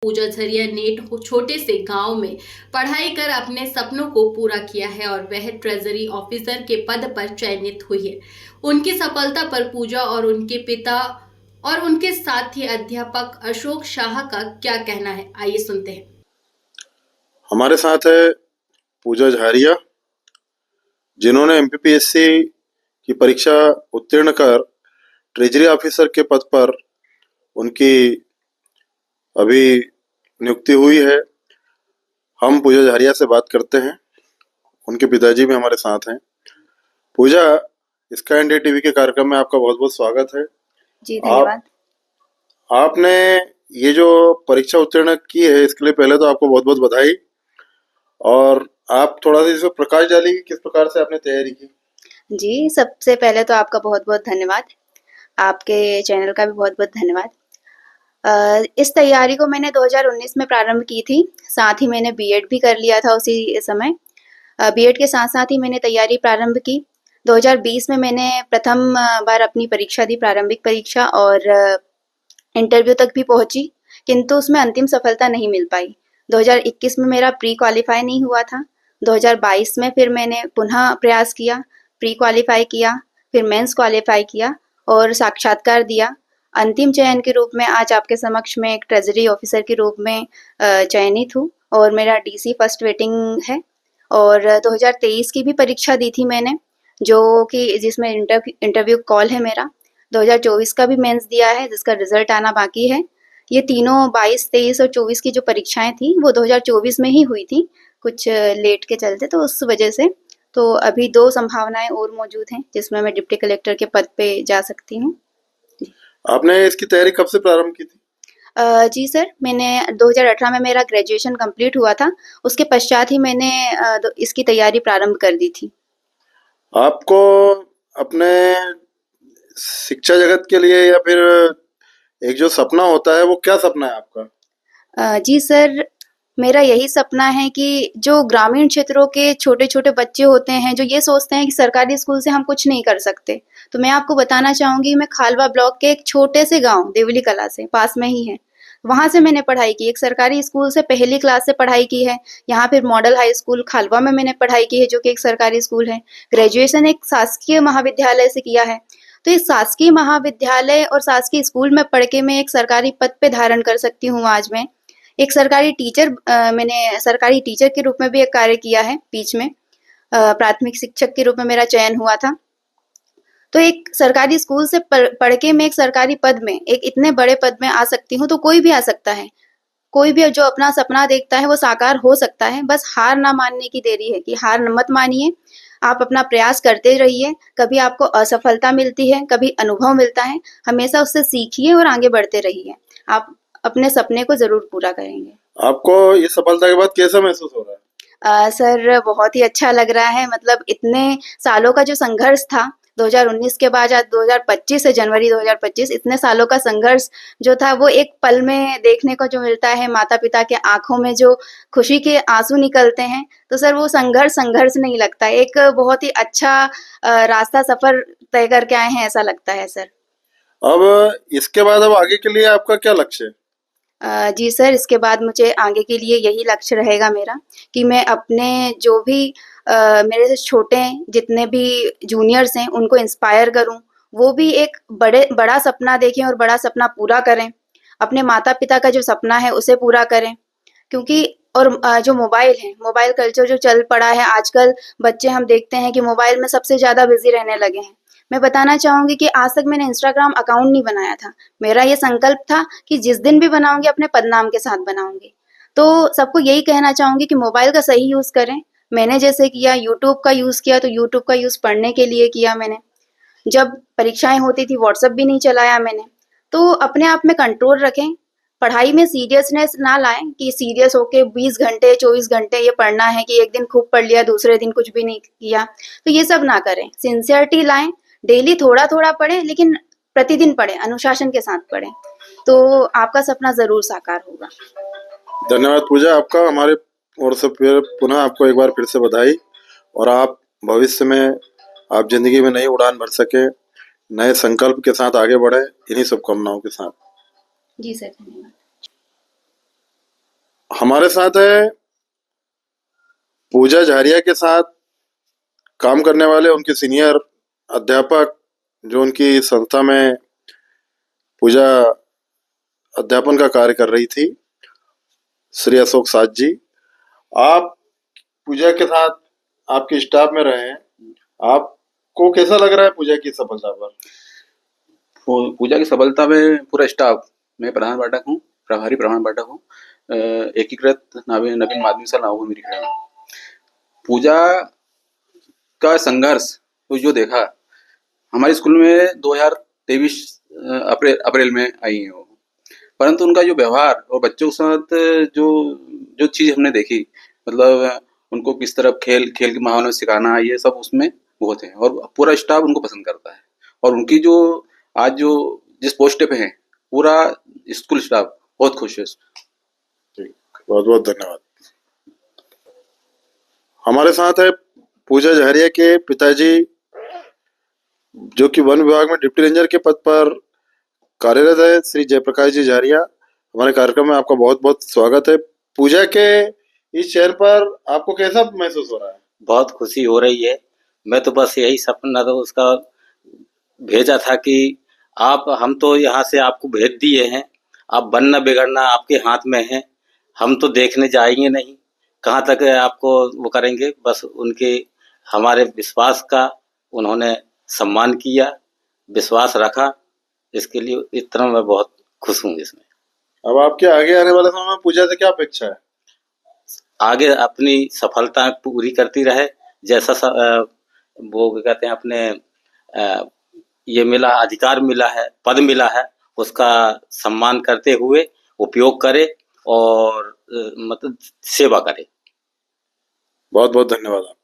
पूजा Jharia net छोटे से गांव में पढ़ाई कर अपने सपनों को पूरा किया है और वह ट्रेजरी ऑफिसर के पद पर चयनित हुई है। उनकी सफलता पर पूजा और उनके पिता और उनके साथी अध्यापक अशोक शाह का क्या कहना है, आइए सुनते हैं। हमारे साथ है पूजा झारिया, जिन्होंने एमपीपीएससी की परीक्षा उत्तीर्ण कर ट्रेजरी ऑफिसर के पद पर उनकी अभी नियुक्ति हुई है। हम पूजा झारिया से बात करते हैं। उनके पिताजी भी हमारे साथ हैं। पूजा, स्काई इंडिया टीवी के कार्यक्रम में आपका बहुत बहुत स्वागत है। जी धन्यवाद। आपने ये जो परीक्षा उत्तीर्ण की है, इसके लिए पहले तो आपको बहुत बहुत बधाई। और आप थोड़ा सा इसमें प्रकाश डालिए कि किस प्रकार से आपने तैयारी की। जी, सबसे पहले तो आपका बहुत बहुत धन्यवाद। आपके चैनल का भी बहुत बहुत धन्यवाद। इस तैयारी को मैंने 2019 में प्रारंभ की थी। साथ ही मैंने बीएड भी कर लिया था उसी समय। बीएड के साथ साथ ही मैंने तैयारी प्रारंभ की। 2020 में मैंने प्रथम बार अपनी परीक्षा दी, प्रारंभिक परीक्षा, और इंटरव्यू तक भी पहुंची, किंतु उसमें अंतिम सफलता नहीं मिल पाई। 2021 में मेरा प्री क्वालिफाई नहीं हुआ था। 2022 में फिर मैंने पुनः प्रयास किया, प्री क्वालिफाई किया, फिर मेंस क्वालिफाई किया और साक्षात्कार दिया। अंतिम चयन के रूप में आज आपके समक्ष में एक ट्रेजरी ऑफिसर के रूप में चयनित हूँ और मेरा डीसी फर्स्ट वेटिंग है। और 2023 की भी परीक्षा दी थी मैंने, जो कि जिसमें इंटरव्यू कॉल है मेरा। 2024 का भी मेंस दिया है, जिसका रिजल्ट आना बाकी है। ये तीनों 22, 23 और 24 की जो परीक्षाएं थी वो 2024 में ही हुई थी, कुछ लेट के चलते, तो उस वजह से। तो अभी 2 संभावनाएं और मौजूद हैं जिसमें मैं डिप्टी कलेक्टर के पद पे जा सकती हूँ। आपने इसकी तैयारी कब से प्रारंभ की थी? जी सर, मैंने 2018 में मेरा ग्रेजुएशन कंप्लीट हुआ था। उसके पश्चात ही मैंने इसकी तैयारी प्रारंभ कर दी थी। आपको अपने शिक्षा जगत के लिए या फिर एक जो सपना होता है, वो क्या सपना है आपका? जी सर, मेरा यही सपना है कि जो ग्रामीण क्षेत्रों के छोटे-छोटे बच्चे होते हैं, जो ये सोचते हैं कि सरकारी स्कूल से हम कुछ नहीं कर सकते। तो मैं आपको बताना चाहूँगी, मैं खालवा ब्लॉक के एक छोटे से गाँव देवली कला से, पास में ही है, वहाँ से मैंने पढ़ाई की। एक सरकारी स्कूल से पहली क्लास से पढ़ाई की है। यहाँ फिर मॉडल हाई स्कूल खालवा में मैंने पढ़ाई की है, जो कि एक सरकारी स्कूल है। ग्रेजुएशन एक शासकीय महाविद्यालय से किया है। तो इस शासकीय महाविद्यालय और शासकीय स्कूल में पढ़ के मैं एक सरकारी पद पे धारण कर सकती हूँ आज मैं। एक सरकारी टीचर, मैंने सरकारी टीचर के रूप में भी एक कार्य किया है बीच में। प्राथमिक शिक्षक के रूप में मेरा चयन हुआ था। तो एक सरकारी स्कूल से पढ़ के मैं एक सरकारी पद में, एक इतने बड़े पद में आ सकती हूँ, तो कोई भी आ सकता है। कोई भी जो अपना सपना देखता है वो साकार हो सकता है। बस हार ना मानने की देरी है, कि हार मत मानिए, आप अपना प्रयास करते रहिए। कभी आपको असफलता मिलती है, कभी अनुभव मिलता है, हमेशा उससे सीखिए और आगे बढ़ते रहिए। आप अपने सपने को ज़रूर पूरा करेंगे। आपको ये सफलता के बाद कैसा महसूस हो रहा है? सर, बहुत ही अच्छा लग रहा है। मतलब इतने सालों का जो संघर्ष था, 2019 के बाद आज 2025 से जनवरी 2025, इतने सालों का संघर्ष जो था वो एक पल में देखने को जो मिलता है। माता-पिता के आँखों में जो खुशी के आँसू निकलते हैं, तो सर वो संघर्ष नहीं लगता। एक बहुत ही अच्छा रास्ता, सफ़र तय करके आए हैं, ऐसा लगता है सर। अब इसके बाद अब आगे के लिए आपका क्या लक्ष्य है? जी सर, इसके बाद मुझे आगे के लिए यही लक्ष्य रहेगा मेरा, कि मैं अपने जो भी मेरे से छोटे जितने भी जूनियर्स हैं, उनको इंस्पायर करूँ। वो भी एक बड़ा सपना देखें और बड़ा सपना पूरा करें। अपने माता-पिता का जो सपना है उसे पूरा करें। क्योंकि और जो मोबाइल है, मोबाइल कल्चर जो चल पड़ा है आजकल, बच्चे हम देखते हैं कि मोबाइल में सबसे ज़्यादा बिज़ी रहने लगे हैं। मैं बताना चाहूँगी कि आज तक मैंने इंस्टाग्राम अकाउंट नहीं बनाया था। मेरा ये संकल्प था कि जिस दिन भी बनाऊँगी अपने पदनाम के साथ बनाऊँगी। तो सबको यही कहना चाहूँगी कि मोबाइल का सही यूज़ करें। मैंने जैसे किया, यूट्यूब का यूज़ किया, तो यूट्यूब का यूज़ पढ़ने के लिए किया मैंने। जब परीक्षाएँ होती थी, व्हाट्सएप भी नहीं चलाया मैंने। तो अपने आप में कंट्रोल रखें। पढ़ाई में सीरियसनेस ना लाएँ कि सीरियस होके 20 घंटे, 24 घंटे ये पढ़ना है, कि एक दिन खूब पढ़ लिया, दूसरे दिन कुछ भी नहीं किया। तो ये सब ना करें। सिंसियरिटी लाएँ, डेली थोड़ा-थोड़ा पढ़ें, लेकिन प्रतिदिन पढ़ें, अनुशासन के साथ पढ़ें। तो आपका सपना ज़रूर साकार होगा। धन्यवाद पूजा, आपका हमारे ओर से फिर पुनः आपको एक बार फिर से बधाई। और आप भविष्य में आप जिंदगी में नई उड़ान भर सके, नए संकल्प के साथ आगे बढ़े, इन्हीं शुभकामनाओं के साथ। जी सर, धन्यवाद। हमारे साथ है पूजा झारिया के साथ काम करने वाले उनके सीनियर अध्यापक जो उनकी संस्था में पूजा अध्यापन का कार्य कर रही थी, श्री अशोक साथ जी। आप पूजा के साथ आपके स्टाफ में रहे हैं, आपको कैसा लग रहा है पूजा की सफलता पर? पूजा की सफलता में पूरा स्टाफ, मैं प्रधान पाठक हूँ, प्रभारी प्रधान पाठक हूँ, एकीकृत नवीन माध्यमिक शाला नागौर मेरी खड़ा हूँ। पूजा का संघर्ष तो जो देखा, हमारे स्कूल में 2023 अप्रैल में आई है वो, परंतु उनका जो व्यवहार और बच्चों के साथ जो जो चीज़ हमने देखी, मतलब उनको किस तरह खेल के माहौल में सिखाना, ये सब उसमें बहुत है और पूरा स्टाफ उनको पसंद करता है। और उनकी जो आज जो जिस पोस्ट पे है, पूरा स्कूल स्टाफ बहुत खुश है। बहुत बहुत धन्यवाद। हमारे साथ है पूजा झारिया के पिताजी जो कि वन विभाग में डिप्टी रेंजर के पद पर कार्यरत है, श्री जयप्रकाश जी झारिया। हमारे कार्यक्रम में आपका बहुत बहुत स्वागत है। पूजा के इस चयन पर आपको कैसा महसूस हो रहा है? बहुत खुशी हो रही है। मैं तो बस यही सपना तो उसका भेजा था कि हम तो यहाँ से आपको भेज दिए हैं, आप बनना बिगड़ना आपके हाथ में है। हम तो देखने जाएंगे नहीं, कहाँ तक आपको वो करेंगे। बस उनके हमारे विश्वास का उन्होंने सम्मान किया, विश्वास रखा, इसके लिए इतना मैं बहुत खुश हूँ इसमें। अब आपके आगे आने वाले समय में पूजा से क्या अपेक्षा है? आगे अपनी सफलता पूरी करती रहे, जैसा वो कहते हैं अपने ये मिला अधिकार मिला है, पद मिला है, उसका सम्मान करते हुए उपयोग करे और मतलब सेवा करे। बहुत बहुत धन्यवाद।